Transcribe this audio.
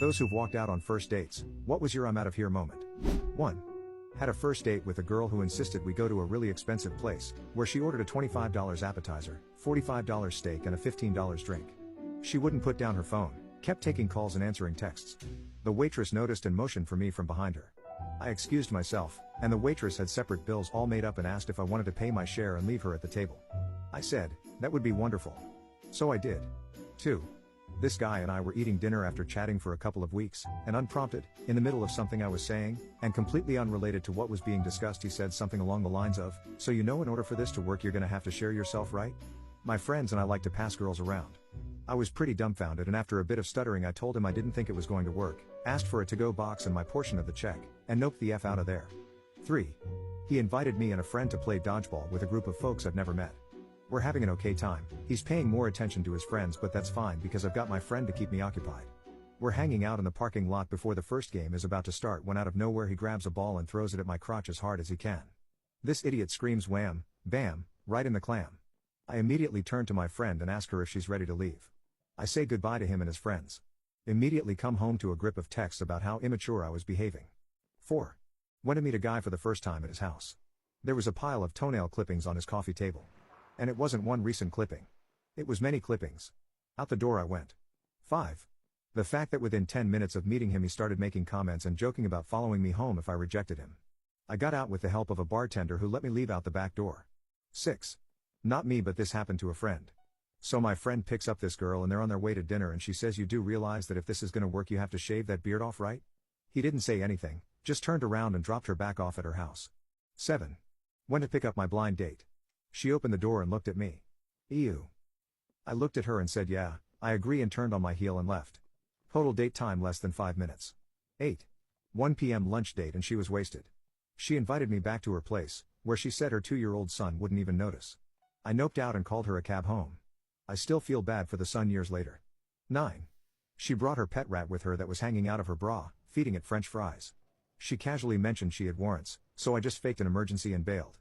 Those who've walked out on first dates, what was your I'm out of here moment? 1. Had a first date with a girl who insisted we go to a really expensive place, where she ordered a $25 appetizer, $45 steak and a $15 drink. She wouldn't put down her phone, kept taking calls and answering texts. The waitress noticed and motioned for me from behind her. I excused myself, and the waitress had separate bills all made up and asked if I wanted to pay my share and leave her at the table. I said, that would be wonderful. So I did. 2. This guy and I were eating dinner after chatting for a couple of weeks, and unprompted, in the middle of something I was saying, and completely unrelated to what was being discussed, he said something along the lines of, so you know in order for this to work you're gonna have to share yourself, right? My friends and I like to pass girls around. I was pretty dumbfounded, and after a bit of stuttering I told him I didn't think it was going to work, asked for a to-go box and my portion of the check, and noped the F out of there. 3. He invited me and a friend to play dodgeball with a group of folks I've never met. We're having an okay time, he's paying more attention to his friends, but that's fine because I've got my friend to keep me occupied. We're hanging out in the parking lot before the first game is about to start when out of nowhere he grabs a ball and throws it at my crotch as hard as he can. This idiot screams wham, bam, right in the clam. I immediately turn to my friend and ask her if she's ready to leave. I say goodbye to him and his friends. Immediately come home to a grip of texts about how immature I was behaving. 4. Went to meet a guy for the first time at his house. There was a pile of toenail clippings on his coffee table. And it wasn't one recent clipping. It was many clippings. Out the door I went. 5. The fact that within 10 minutes of meeting him he started making comments and joking about following me home if I rejected him. I got out with the help of a bartender who let me leave out the back door. 6. Not me, but this happened to a friend. So my friend picks up this girl and they're on their way to dinner and she says, you do realize that if this is gonna work you have to shave that beard off, right? He didn't say anything, just turned around and dropped her back off at her house. 7. Went to pick up my blind date. She opened the door and looked at me. Ew. I looked at her and said yeah, I agree, and turned on my heel and left. Total date time less than 5 minutes. 8. 1 p.m. lunch date and she was wasted. She invited me back to her place, where she said her 2-year-old son wouldn't even notice. I noped out and called her a cab home. I still feel bad for the son years later. 9. She brought her pet rat with her that was hanging out of her bra, feeding it French fries. She casually mentioned she had warrants, so I just faked an emergency and bailed.